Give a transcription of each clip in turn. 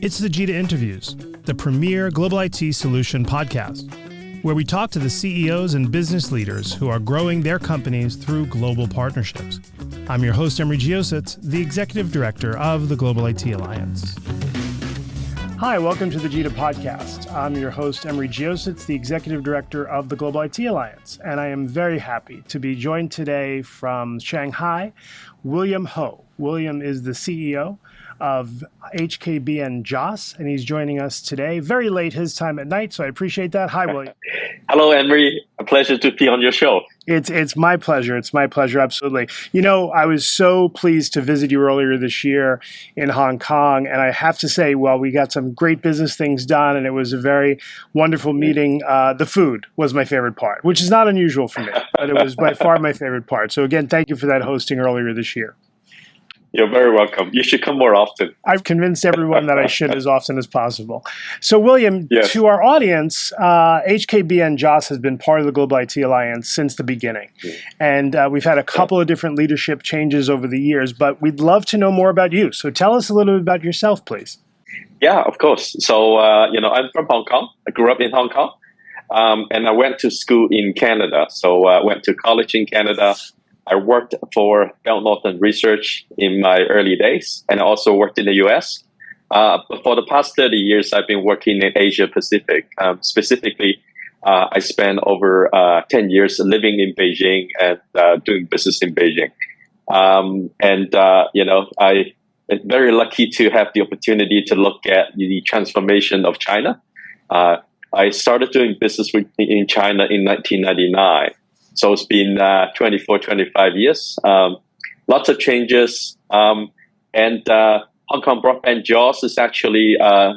It's the GITA Interviews, the premier global IT solution podcast, where we talk to the CEOs and business leaders who are growing their companies through global partnerships. I'm your host, Emery Geosits, the Executive Director of the Global IT Alliance. Hi, welcome to the GITA podcast. I'm your host, Emery Geosits, the Executive Director of the Global IT Alliance, and I am very happy to be joined today from Shanghai, William Ho. William is the CEO of HKBN JOS, and he's joining us today. Very late his time at night, so I appreciate that. Hi, William. Hello, Emery. A pleasure to be on your show. It's my pleasure. It's my pleasure, absolutely. You know, I was so pleased to visit you earlier this year in Hong Kong, and I have to say, well, we got some great business things done, and it was a very wonderful meeting. The food was my favorite part, which is not unusual for me, but it was by far my favorite part. So again, thank you for that hosting earlier this year. You're very welcome. You should come more often. I've convinced everyone that I should as often as possible. So, William, Yes. To our audience, HKBN JOS has been part of the Global IT Alliance since the beginning. And we've had a couple of different leadership changes over the years, but we'd love to know more about you. So tell us a little bit about yourself, please. Yeah, of course. So, I'm from Hong Kong. I grew up in Hong Kong. And I went to school in Canada. So I went to college in Canada. I worked for Bell Northern Research in my early days, and I also worked in the U.S. But for the past 30 years, I've been working in Asia Pacific. Specifically, I spent over 10 years living in Beijing and doing business in Beijing. I'm very lucky to have the opportunity to look at the transformation of China. I started doing business in China in 1999. So it's been 24, 25 years. Lots of changes. Hong Kong Broadband JOS is actually, a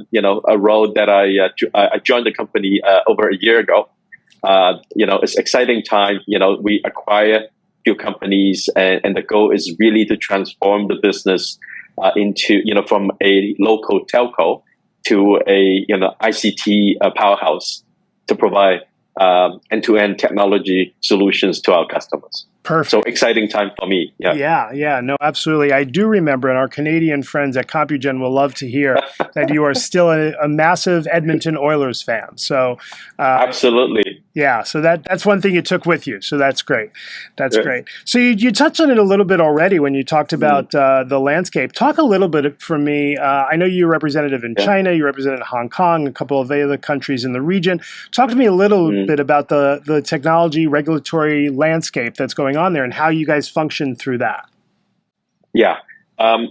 role that I joined the company over a year ago. It's an exciting time. We acquire a few companies, and the goal is really to transform the business into, from a local telco to a, ICT powerhouse to provide end-to-end technology solutions to our customers. Perfect. So exciting time for me. Yeah. No, absolutely. I do remember, and our Canadian friends at CompuGen will love to hear that you are still a massive Edmonton Oilers fan. So absolutely. Yeah, so that's one thing you took with you. So that's great. That's great. So you touched on it a little bit already when you talked about the landscape. Talk a little bit for me. I know you're representative in China. You represented Hong Kong, a couple of other countries in the region. Talk to me a little bit about the technology regulatory landscape that's going on there and how you guys function through that. Yeah.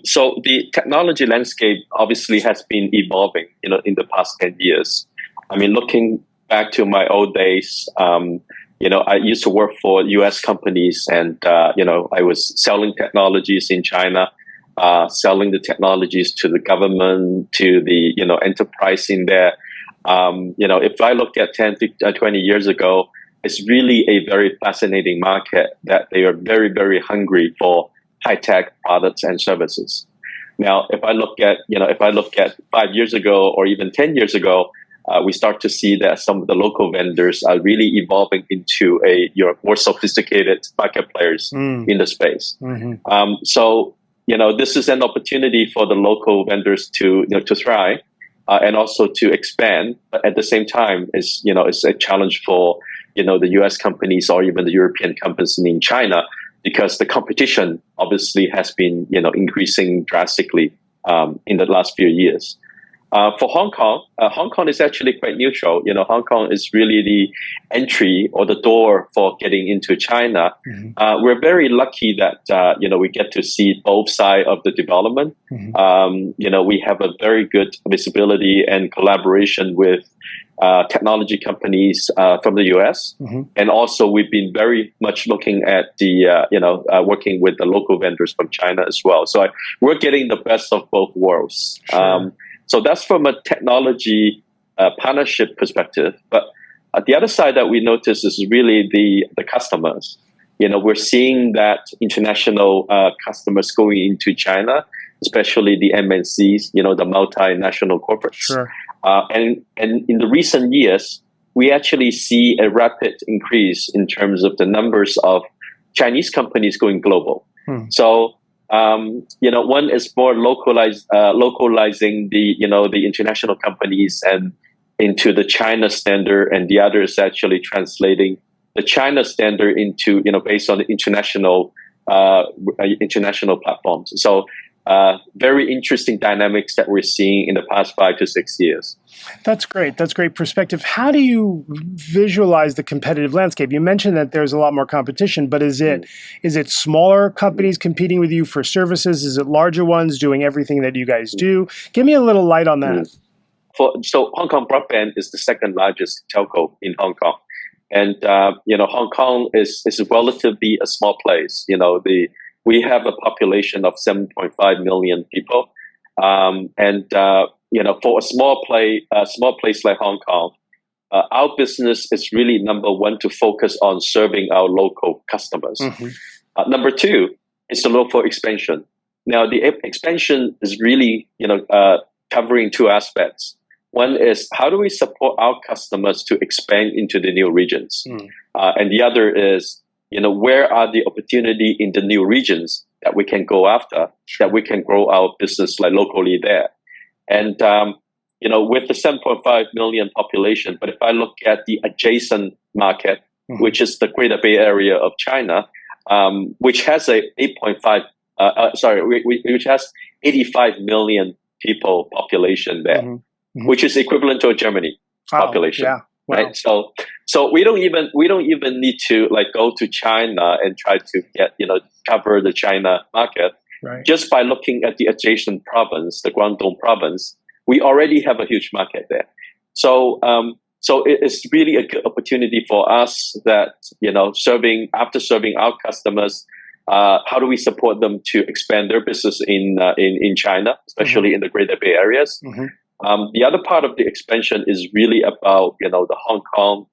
So the technology landscape obviously has been evolving, in the past 10 years. I mean, looking back to my old days, I used to work for U.S. companies, and I was selling technologies in China, selling the technologies to the government, to the enterprise in there. If I look at 10, 20 years ago, it's really a very fascinating market that they are very, very hungry for high-tech products and services. Now, if I look at 5 years ago or even 10 years ago, we start to see that some of the local vendors are really evolving into more sophisticated market players in the space. This is an opportunity for the local vendors to thrive and also to expand. But at the same time, it's a challenge for the U.S. companies or even the European companies in China, because the competition obviously has been increasing drastically in the last few years. For Hong Kong is actually quite neutral. Hong Kong is really the entry or the door for getting into China. We're very lucky that, we get to see both sides of the development. We have a very good visibility and collaboration with technology companies from the U.S. And also we've been very much looking at the, working with the local vendors from China as well. So we're getting the best of both worlds. Sure. So that's from a technology partnership perspective. But the other side that we notice is really the customers. We're seeing that international customers going into China, especially the MNCs, the multinational corporates. Sure. And in the recent years, we actually see a rapid increase in terms of the numbers of Chinese companies going global. So One is more localizing the international companies and into the China standard, and the other is actually translating the China standard into based on the international platforms. So very interesting dynamics that we're seeing in the past 5 to 6 years. That's great. That's great perspective. How do you visualize the competitive landscape? You mentioned that there's a lot more competition, but is it smaller companies competing with you for services? Is it larger ones doing everything that you guys do? Give me a little light on that. So Hong Kong Broadband is the second largest telco in Hong Kong. And, Hong Kong is relatively a small place. We have a population of 7.5 million people. For a small place like Hong Kong, our business is really number one to focus on serving our local customers. Number two is the local expansion. Now, the expansion is really, covering two aspects. One is how do we support our customers to expand into the new regions? And the other is, where are the opportunity in the new regions that we can go after, that we can grow our business like locally there. And, with the 7.5 million population, but if I look at the adjacent market, which is the Greater Bay Area of China, which has which has 85 million people population there, which is equivalent to a Germany population. Yeah. Wow. Right. So we don't even need to go to China and try to get, cover the China market. Right. Just by looking at the adjacent province, the Guangdong province, we already have a huge market there. So it is really a good opportunity for us that, serving our customers, how do we support them to expand their business in China, especially in the Greater Bay areas? The other part of the expansion is really about, the Hong Kong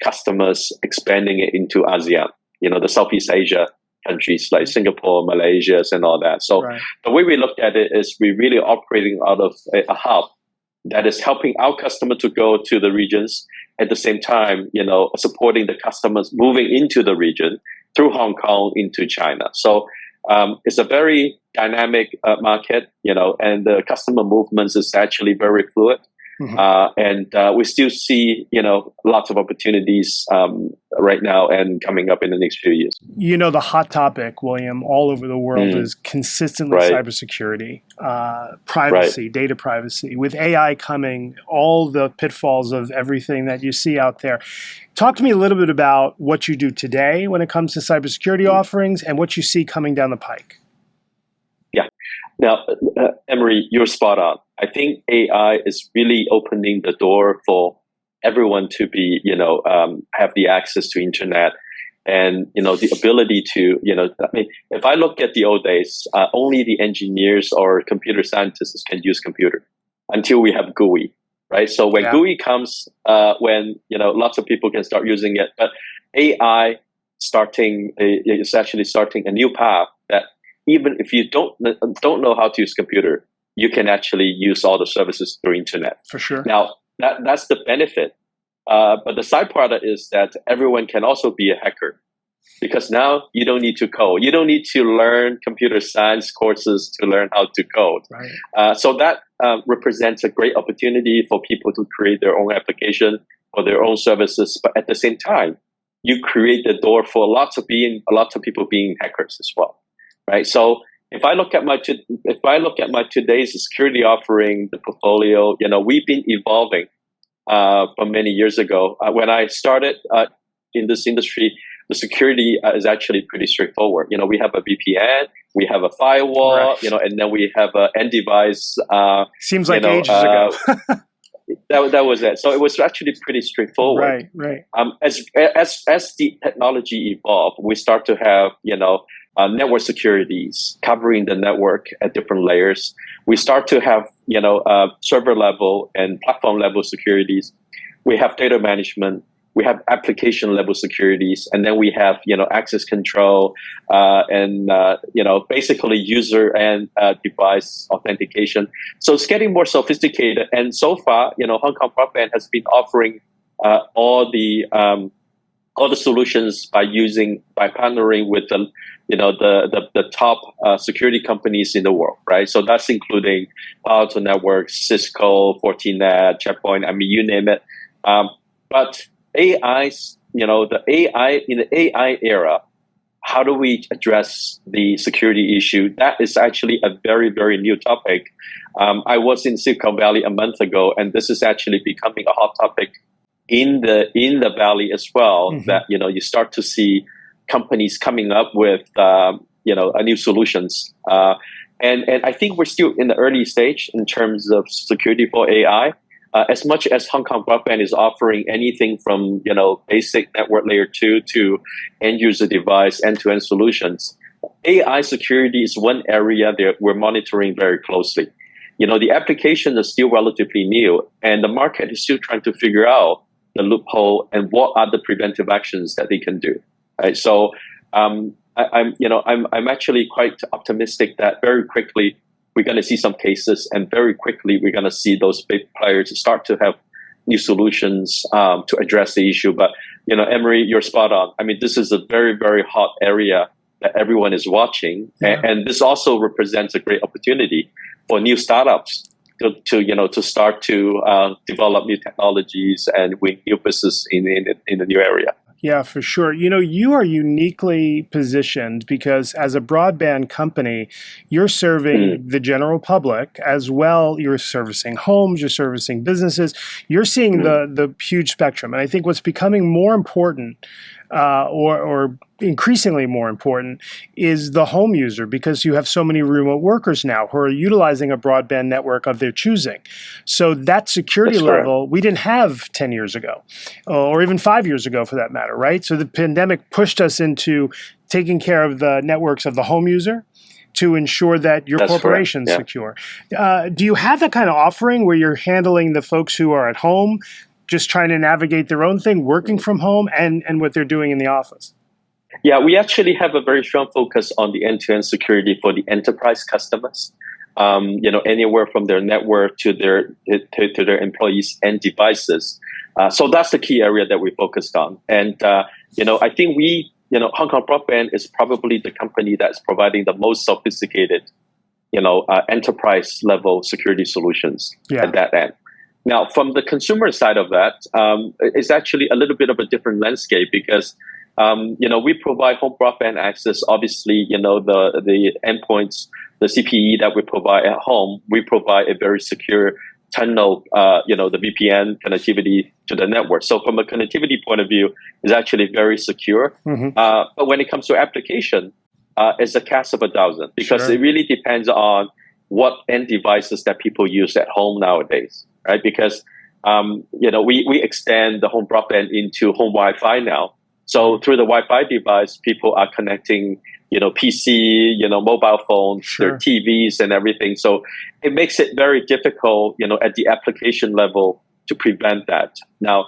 customers expanding it into ASEAN, the Southeast Asia countries like Singapore, Malaysia, and all that. So the way we look at it is we're really operating out of a hub that is helping our customer to go to the regions, at the same time, supporting the customers moving into the region through Hong Kong into China. So it's a very dynamic market, and the customer movements is actually very fluid. And we still see, lots of opportunities right now and coming up in the next few years. The hot topic, William, all over the world is consistently cybersecurity, privacy, data privacy. With AI coming, all the pitfalls of everything that you see out there. Talk to me a little bit about what you do today when it comes to cybersecurity offerings and what you see coming down the pike. Yeah. Now, Emery, you're spot on. I think AI is really opening the door for everyone to be, have the access to internet and, the ability to, if I look at the old days, only the engineers or computer scientists can use computer until we have GUI, right? So when GUI comes, lots of people can start using it, but AI is actually starting a new path that even if you don't know how to use computer, you can actually use all the services through internet. For sure. Now, that's the benefit. But the side product is that everyone can also be a hacker, because now you don't need to code. You don't need to learn computer science courses to learn how to code. Right. So that represents a great opportunity for people to create their own application or their own services. But at the same time, you create the door for lots of people being hackers as well. Right. So if I look at my today's security offering, the portfolio, we've been evolving from many years ago. When I started in this industry, the security is actually pretty straightforward. We have a VPN, we have a firewall, and then we have an end device. Seems like ages ago. That was it. So it was actually pretty straightforward. Right. As the technology evolved, we start to have network securities covering the network at different layers. We start to have server level and platform level securities. We have data management. We have application level securities, and then we have access control and basically user and device authentication. So it's getting more sophisticated. And so far, Hong Kong Broadband has been offering all the all the solutions by partnering with the top security companies in the world, right? So that's including Palo Alto Networks, Cisco, Fortinet, Checkpoint. I mean, you name it. But AI's, the AI in the AI era, how do we address the security issue? That is actually a very, very new topic. I was in Silicon Valley a month ago, and this is actually becoming a hot topic in the Valley as well. Mm-hmm. That you start to see companies coming up with new solutions, and I think we're still in the early stage in terms of security for AI. As much as Hong Kong Broadband is offering anything from basic network layer 2 to end user device end-to-end solutions, AI security is one area that we're monitoring very closely. The application is still relatively new, and the market is still trying to figure out the loophole and what are the preventive actions that they can do. Right? So I'm actually quite optimistic that very quickly we're going to see some cases, and very quickly we're going to see those big players start to have new solutions to address the issue. But Emery, you're spot on. I mean, this is a very, very hot area that everyone is watching, and this also represents a great opportunity for new startups to start to develop new technologies and win new business in the new area. Yeah, for sure. You are uniquely positioned because as a broadband company, you're serving the general public as well. You're servicing homes, you're servicing businesses. You're seeing the huge spectrum. And I think what's becoming more important or increasingly more important is the home user, because you have so many remote workers now who are utilizing a broadband network of their choosing. So that security level we didn't have 10 years ago or even 5 years ago for that matter, right? So the pandemic pushed us into taking care of the networks of the home user to ensure that your corporation's secure. Do you have that kind of offering where you're handling the folks who are at home, just trying to navigate their own thing, working from home, and what they're doing in the office? Yeah, we actually have a very strong focus on the end-to-end security for the enterprise customers. Anywhere from their network to their employees and devices. So that's the key area that we focused on. And I think Hong Kong Broadband is probably the company that's providing the most sophisticated, enterprise level security solutions at that end. Now, from the consumer side of that, it's actually a little bit of a different landscape because, we provide home broadband access. Obviously, the endpoints, the CPE that we provide at home, we provide a very secure tunnel, the VPN connectivity to the network. So from a connectivity point of view, it's actually very secure. Mm-hmm. But when it comes to application, it's a cast of a thousand because it really depends on what end devices that people use at home nowadays. Right, because we extend the home broadband into home Wi-Fi now. So through the Wi-Fi device, people are connecting, PC, mobile phones, their TVs, and everything. So it makes it very difficult, at the application level to prevent that. Now,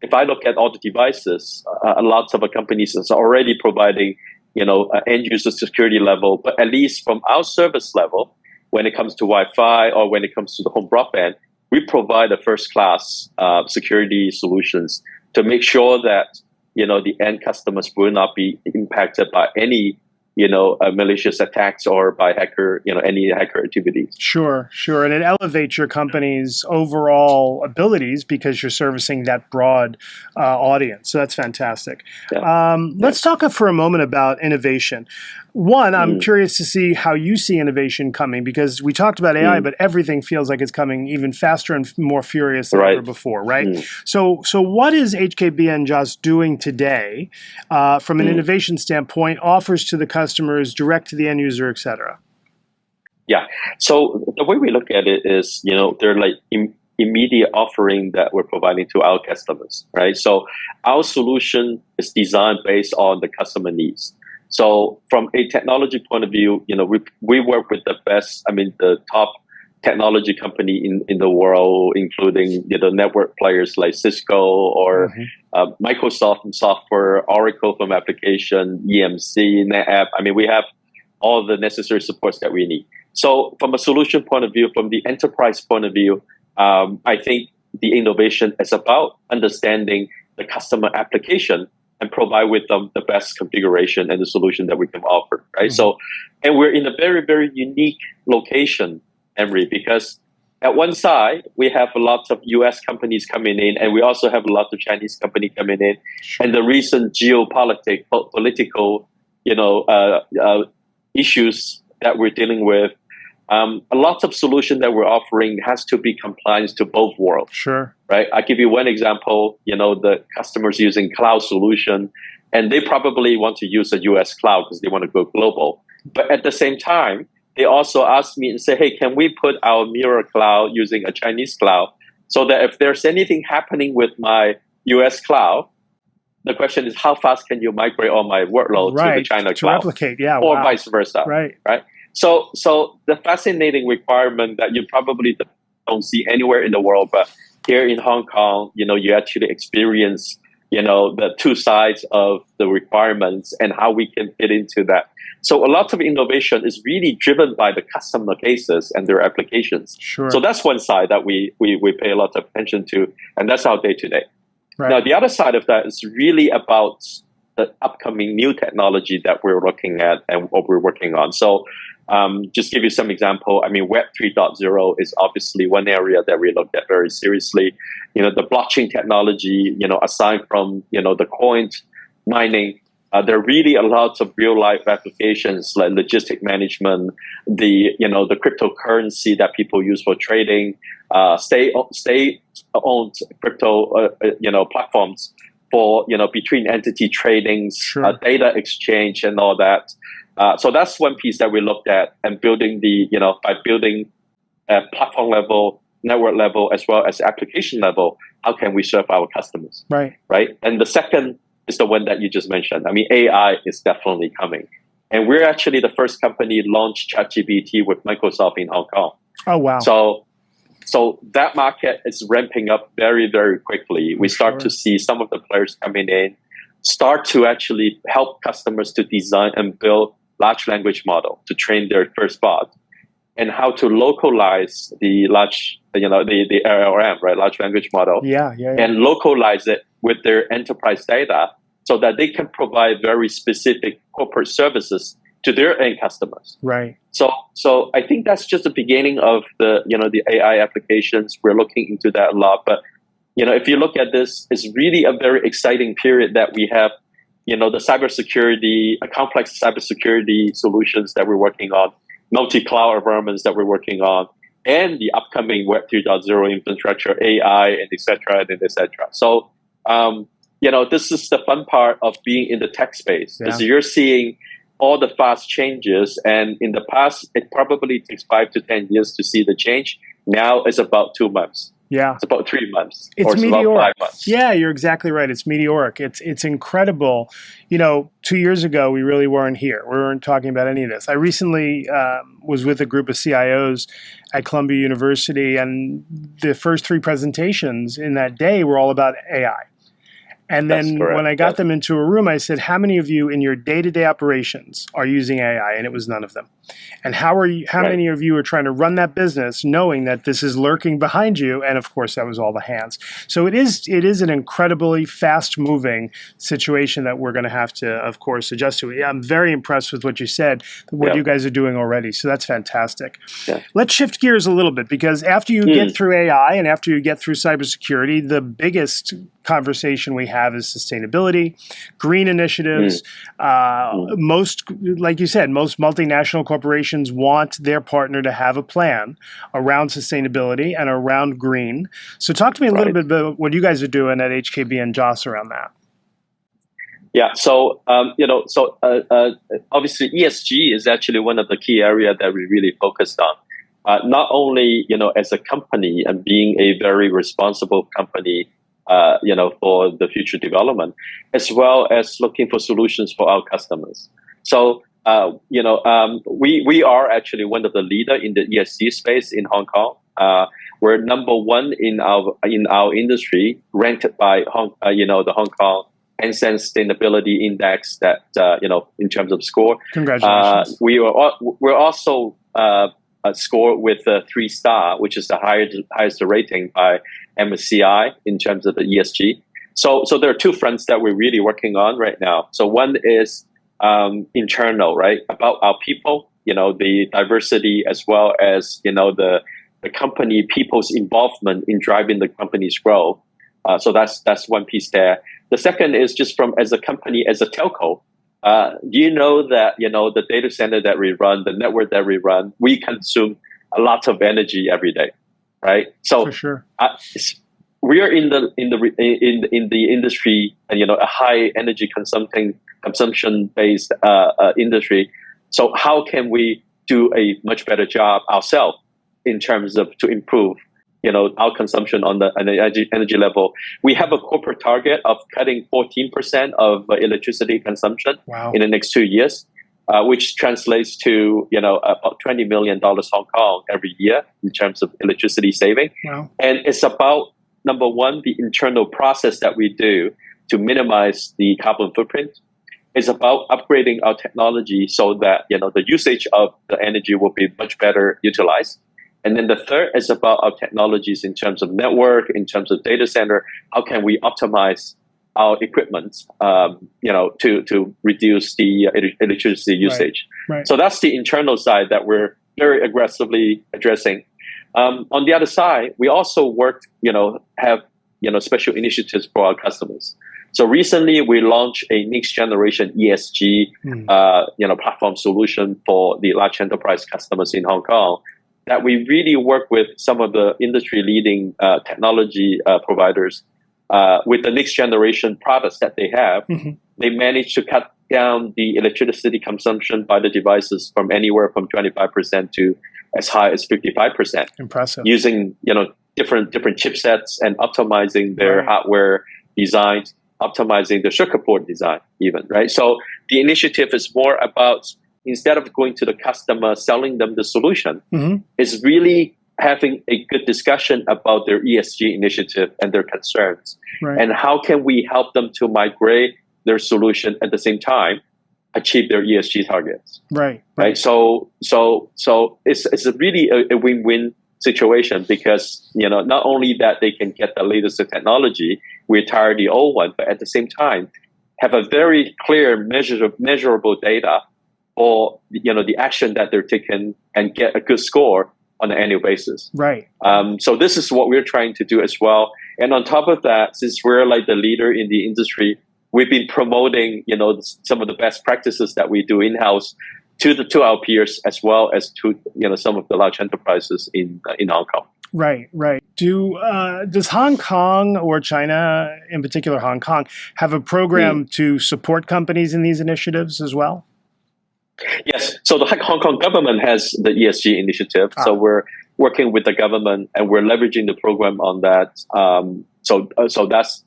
if I look at all the devices, lots of companies are already providing, end user security level, but at least from our service level. When it comes to Wi-Fi or when it comes to the home broadband, we provide a first-class security solutions to make sure that the end customers will not be impacted by any malicious attacks or by any hacker activities. Sure. And it elevates your company's overall abilities because you're servicing that broad audience. So that's fantastic. Yeah. Let's talk for a moment about innovation. One, I'm curious to see how you see innovation coming, because we talked about AI, but everything feels like it's coming even faster and more furious than ever before, right? So what is HKBN just doing today from an innovation standpoint, offers to the customers, direct to the end user, et cetera? Yeah. So the way we look at it is, they're like immediate offering that we're providing to our customers, right? So our solution is designed based on the customer needs. So from a technology point of view, we work with the top technology company in the world, including network players like Cisco or Microsoft from software, Oracle from application, EMC, NetApp. I mean, we have all the necessary supports that we need. So from a solution point of view, from the enterprise point of view, I think the innovation is about understanding the customer application and provide with them the best configuration and the solution that we can offer, right? So, and we're in a very, very unique location, Emery, because at one side, we have a lot of U.S. companies coming in, and we also have a lot of Chinese companies coming in. And the recent political, issues that we're dealing with, a lot of solution that we're offering has to be compliant to both worlds. Sure. Right. I'll give you one example. The customers using cloud solution, and they probably want to use a U.S. cloud because they want to go global. But at the same time, they also ask me and say, hey, can we put our mirror cloud using a Chinese cloud so that if there's anything happening with my US cloud, the question is how fast can you migrate all my workload to the China to cloud? Replicate, yeah, or vice versa. Right. So the fascinating requirement that you probably don't see anywhere in the world, but here in Hong Kong, you actually experience, the two sides of the requirements and how we can fit into that. So a lot of innovation is really driven by the customer cases and their applications. Sure. So that's one side that we pay a lot of attention to, and that's our day-to-day. Right. Now, the other side of that is really about the upcoming new technology that we're looking at and what we're working on. So just give you some example. I mean, Web 3.0 is obviously one area that we look at very seriously. The blockchain technology, aside from, the coin mining, there are really a lot of real life applications like logistic management, the cryptocurrency that people use for trading, state-owned crypto, platforms for, between entity tradings, Sure. Data exchange and all that. So that's one piece that we looked at and building by building at platform level, network level, as well as application level, how can we serve our customers? Right. And the second is the one that you just mentioned. I mean, AI is definitely coming. And we're actually the first company launched ChatGPT with Microsoft in Hong Kong. Oh, wow. So that market is ramping up very, very quickly. We start to see some of the players coming in, start to actually help customers to design and build large language model to train their first bot, and how to localize the large, the LLM, right, large language model, and localize it with their enterprise data so that they can provide very specific corporate services to their end customers. Right. So I think that's just the beginning of the AI applications. We're looking into that a lot. But, if you look at this, it's really a very exciting period that we have, the cybersecurity, complex cybersecurity solutions that we're working on, multi-cloud environments that we're working on, and the upcoming Web 3.0 infrastructure, AI, and et cetera, and et cetera. So, this is the fun part of being in the tech space, is you're seeing all the fast changes. And in the past, it probably takes 5 to 10 years to see the change. Now it's about 2 months. Yeah. It's about 3 months. It's meteoric. About 5 months. Yeah, you're exactly right. It's meteoric. It's incredible. 2 years ago, we really weren't here. We weren't talking about any of this. I recently was with a group of CIOs at Columbia University, and the first 3 presentations in that day were all about AI. And then when I got them into a room, I said, how many of you in your day-to-day operations are using AI? And it was none of them. And how many of you are trying to run that business knowing that this is lurking behind you? And of course, that was all the hands. So it is an incredibly fast-moving situation that we're going to have to, of course, adjust to. I'm very impressed with what you said, what you guys are doing already. So that's fantastic. Yeah. Let's shift gears a little bit, because after you get through AI and after you get through cybersecurity, the biggest conversation we have is sustainability, green initiatives. Most, like you said, most multinational corporations want their partner to have a plan around sustainability and around green. So talk to me a little bit about what you guys are doing at HKBN JOS around that. Yeah, so obviously ESG is actually one of the key areas that we really focused on. Not only as a company and being a very responsible company, for the future development, as well as looking for solutions for our customers. So we are actually one of the leaders in the ESG space in Hong Kong. We're number 1 in our industry, ranked by the Hong Kong Hang Seng Sustainability Index. That in terms of score, congratulations. We're also scored with a 3-star, which is the highest rating by MSCI in terms of the ESG. So there are two fronts that we're really working on right now. So one is internal, right, about our people, the diversity, as well as the company people's involvement in driving the company's growth. So that's one piece there. The second is just from as a company, as a telco. You know that the data center that we run, the network that we run, we consume a lot of energy every day, right? So for sure. We are in the industry, a high energy consumption based industry. So how can we do a much better job ourselves in terms of to improve our consumption on the energy level? We have a corporate target of cutting 14% of electricity consumption in the next 2 years, which translates to about $20 million Hong Kong every year in terms of electricity saving. Wow. And it's about, number one, the internal process that we do to minimize the carbon footprint. It's about upgrading our technology so that the usage of the energy will be much better utilized. And then the third is about our technologies in terms of network, in terms of data center. How can we optimize our equipment, to reduce the electricity usage? Right. So that's the internal side that we're very aggressively addressing. On the other side, we also have special initiatives for our customers. So recently, we launched a next generation ESG, platform solution for the large enterprise customers in Hong Kong, that we really work with some of the industry-leading technology providers. With the next generation products that they have, they managed to cut down the electricity consumption by the devices from anywhere from 25% to as high as 55%. Impressive. Using different chipsets and optimizing their hardware designs, optimizing the circuit board design, even, right? So the initiative is more about, instead of going to the customer, selling them the solution, is really having a good discussion about their ESG initiative and their concerns. Right. And how can we help them to migrate their solution at the same time, achieve their ESG targets. Right. So it's a really a win-win situation, because, not only that they can get the latest technology, retire the old one, but at the same time, have a very clear measurable data or the action that they're taking, and get a good score on an annual basis. Right. So this is what we're trying to do as well. And on top of that, since we're like the leader in the industry, we've been promoting some of the best practices that we do in-house to our peers, as well as to some of the large enterprises in Hong Kong. Right. Does Hong Kong, or China in particular, Hong Kong, have a program to support companies in these initiatives as well? Yes. So the Hong Kong government has the ESG initiative. So we're working with the government, and we're leveraging the program on that. So that's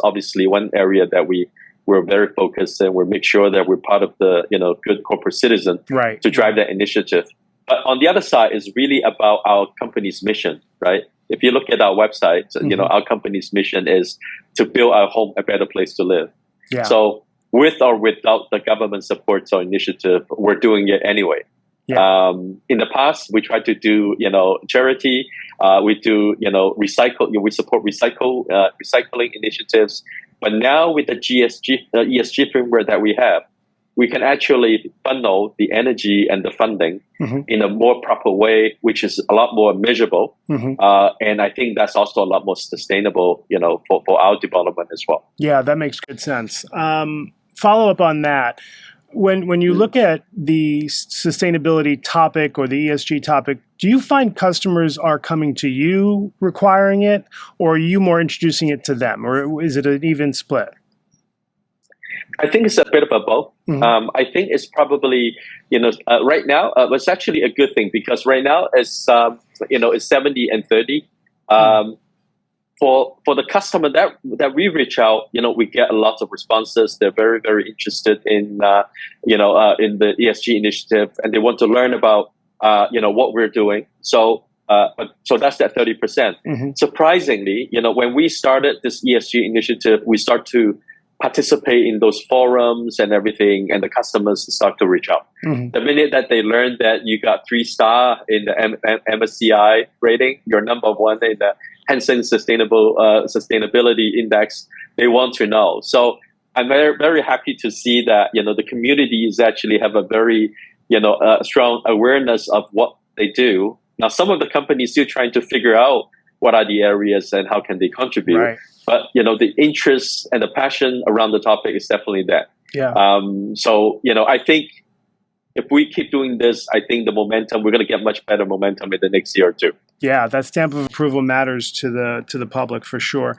obviously one area that we're very focused, and we make sure that we're part of the good corporate citizen to drive that initiative. But on the other side is really about our company's mission, right? If you look at our website, our company's mission is to build our home a better place to live. Yeah. So with or without the government supports our initiative, we're doing it anyway. Yeah. In the past, we tried to do, charity. We do, recycle. We support recycling initiatives. But now with the ESG framework that we have, we can actually funnel the energy and the funding in a more proper way, which is a lot more measurable. And I think that's also a lot more sustainable, for our development as well. Yeah, that makes good sense. Follow up on that. When you look at the sustainability topic or the ESG topic, do you find customers are coming to you requiring it, or are you more introducing it to them, or is it an even split? I think it's a bit of a both. I think it's probably, right now, it's actually a good thing, because right now it's, it's 70 and 30. For the customer that we reach out, we get a lot of responses. They're very, very interested in, in the ESG initiative, and they want to learn about, what we're doing. So that's that 30%. Surprisingly, when we started this ESG initiative, we start to participate in those forums and everything, and the customers start to reach out. The minute that they learn that you got 3-star in the MSCI rating, you're number one in the Hang Seng Sustainability Index, they want to know. So I'm very, very happy to see that, the communities actually have a very, strong awareness of what they do. Now, some of the companies still trying to figure out what are the areas and how can they contribute. Right. But, the interest and the passion around the topic is definitely there. Yeah. So, I think if we keep doing this, I think the momentum, we're going to get much better momentum in the next year or two. Yeah, that stamp of approval matters to the public for sure.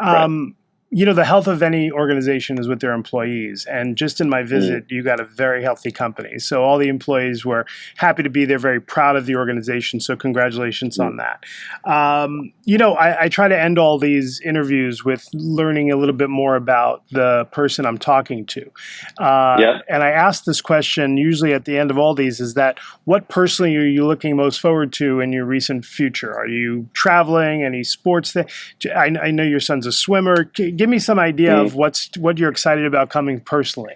Right. The health of any organization is with their employees. And just in my visit, you got a very healthy company. So all the employees were happy to be there, very proud of the organization. So congratulations on that. I try to end all these interviews with learning a little bit more about the person I'm talking to. And I ask this question usually at the end of all these, is that what personally are you looking most forward to in your recent future? Are you traveling? Any sports? I know your son's a swimmer. Give me some idea of what you're excited about coming personally.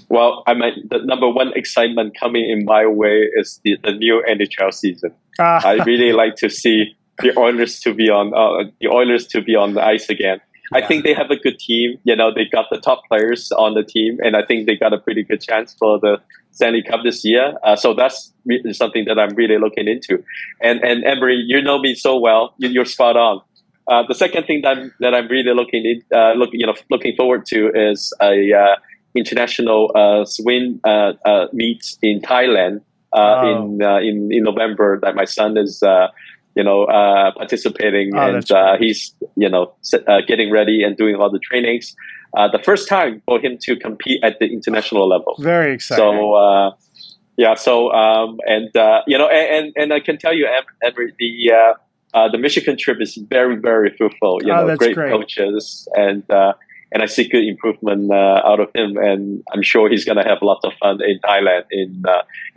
Well, the number one excitement coming in my way is the new NHL season. I really like to see the Oilers to be on the ice again. Yeah. I think they have a good team. They got the top players on the team, and I think they got a pretty good chance for the Stanley Cup this year. So that's something that I'm really looking into. And Emery, you know me so well. You're spot on. The second thing that I'm really looking forward to is a international swim meet in Thailand in November that my son is participating, and he's getting ready and doing all the trainings. The first time for him to compete at the international level. Very exciting. So and I can tell you, Emery, the Michigan trip is very, very fruitful. Great coaches, and I see good improvement out of him, and I'm sure he's going to have lots of fun in Thailand in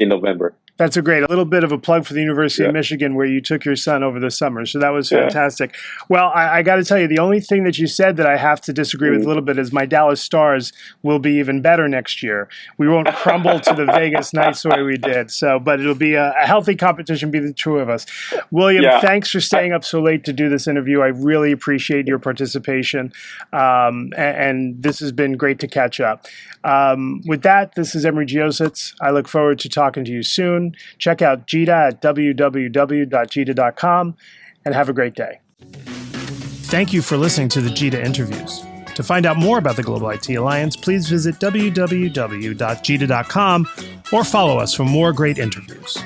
November. That's a little bit of a plug for the University of Michigan, where you took your son over the summer. So that was fantastic. Well, I got to tell you, the only thing that you said that I have to disagree with a little bit is my Dallas Stars will be even better next year. We won't crumble to the Vegas Knights the way we did. So, but it'll be a healthy competition, be the two of us. William, thanks for staying up so late to do this interview. I really appreciate your participation. And this has been great to catch up. With that, this is Emery Geosits. I look forward to talking to you soon. Check out GITA at www.gita.com and have a great day. Thank you for listening to the GITA Interviews. To find out more about the Global IT Alliance, please visit www.gita.com or follow us for more great interviews.